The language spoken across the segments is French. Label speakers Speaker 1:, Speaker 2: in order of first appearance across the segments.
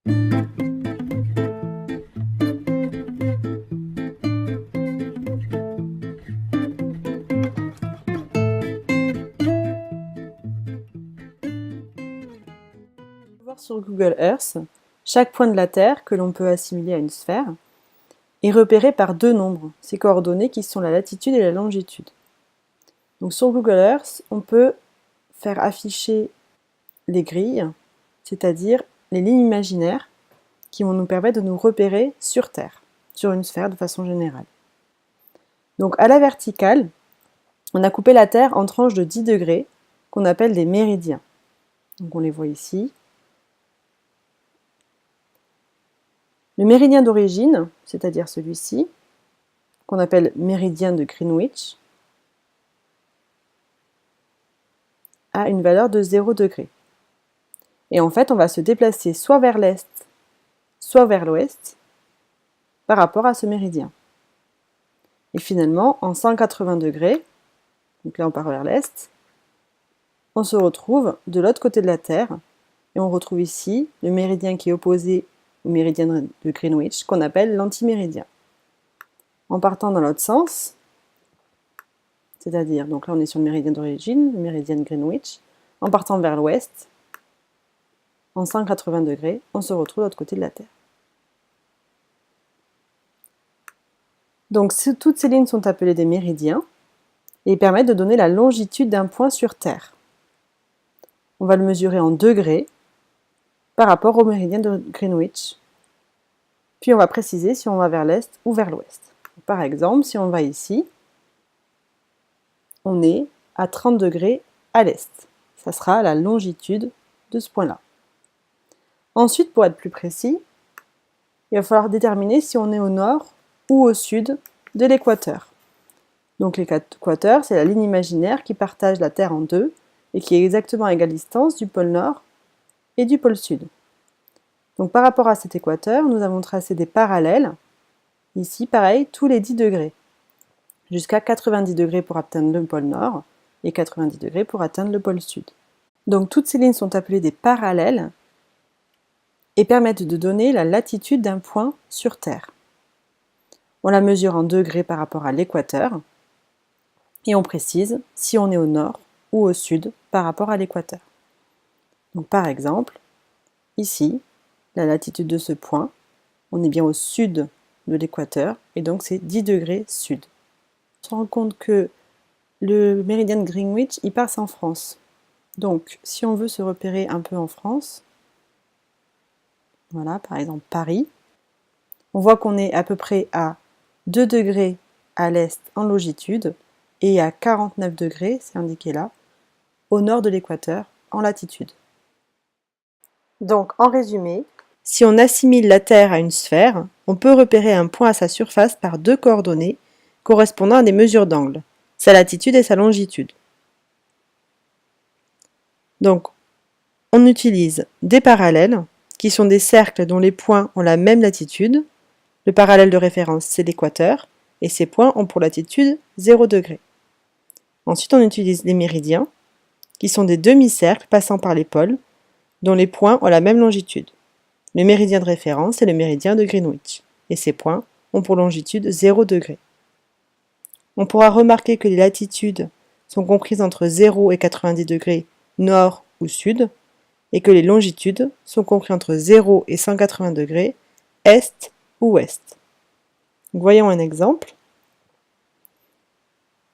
Speaker 1: Voir sur Google Earth, chaque point de la Terre que l'on peut assimiler à une sphère est repéré par deux nombres, ces coordonnées qui sont la latitude et la longitude. Donc sur Google Earth, on peut faire afficher les grilles, c'est-à-dire les lignes imaginaires qui vont nous permettre de nous repérer sur Terre, sur une sphère de façon générale. Donc à la verticale, on a coupé la Terre en tranches de 10 degrés qu'on appelle des méridiens. Donc on les voit ici. Le méridien d'origine, c'est-à-dire celui-ci, qu'on appelle méridien de Greenwich, a une valeur de 0 degré. Et en fait, on va se déplacer soit vers l'est, soit vers l'ouest, par rapport à ce méridien. Et finalement, en 180 degrés, donc là on part vers l'est, on se retrouve de l'autre côté de la Terre, et on retrouve ici le méridien qui est opposé au méridien de Greenwich, qu'on appelle l'antiméridien. En partant dans l'autre sens, c'est-à-dire, donc là on est sur le méridien d'origine, le méridien de Greenwich, en partant vers l'ouest, en 180 degrés, on se retrouve de l'autre côté de la Terre. Donc toutes ces lignes sont appelées des méridiens et permettent de donner la longitude d'un point sur Terre. On va le mesurer en degrés par rapport au méridien de Greenwich. Puis on va préciser si on va vers l'est ou vers l'ouest. Par exemple, si on va ici, on est à 30 degrés à l'est. Ça sera la longitude de ce point-là. Ensuite, pour être plus précis, il va falloir déterminer si on est au nord ou au sud de l'équateur. Donc l'équateur, c'est la ligne imaginaire qui partage la Terre en deux et qui est exactement à égale distance du pôle nord et du pôle sud. Donc par rapport à cet équateur, nous avons tracé des parallèles, ici pareil, tous les 10 degrés, jusqu'à 90 degrés pour atteindre le pôle nord et 90 degrés pour atteindre le pôle sud. Donc toutes ces lignes sont appelées des parallèles et permettent de donner la latitude d'un point sur Terre. On la mesure en degrés par rapport à l'équateur et on précise si on est au nord ou au sud par rapport à l'équateur. Donc par exemple, ici, la latitude de ce point, on est bien au sud de l'équateur et donc c'est 10 degrés sud. On se rend compte que le méridien de Greenwich, il passe en France. Donc si on veut se repérer un peu en France, voilà, par exemple Paris, on voit qu'on est à peu près à 2 degrés à l'est en longitude et à 49 degrés, c'est indiqué là, au nord de l'équateur en latitude. Donc en résumé, si on assimile la Terre à une sphère, on peut repérer un point à sa surface par deux coordonnées correspondant à des mesures d'angle, sa latitude et sa longitude. Donc on utilise des parallèles, qui sont des cercles dont les points ont la même latitude. Le parallèle de référence, c'est l'équateur, et ces points ont pour latitude 0 degré. Ensuite, on utilise les méridiens, qui sont des demi-cercles passant par les pôles, dont les points ont la même longitude. Le méridien de référence est le méridien de Greenwich, et ces points ont pour longitude 0 degré. On pourra remarquer que les latitudes sont comprises entre 0 et 90 degrés nord ou sud, et que les longitudes sont comprises entre 0 et 180 degrés est ou ouest. Voyons un exemple.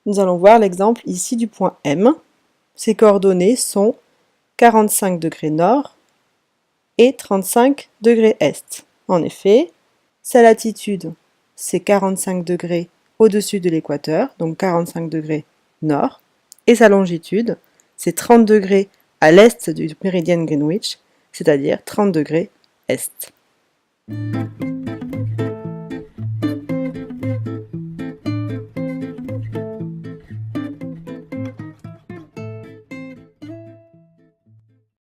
Speaker 1: Nous allons voir l'exemple ici du point M. Ses coordonnées sont 45 degrés nord et 35 degrés est. En effet, sa latitude, c'est 45 degrés au-dessus de l'équateur, donc 45 degrés nord, et sa longitude, c'est 30 degrés à l'est du méridien de Greenwich, c'est-à-dire 30 degrés est.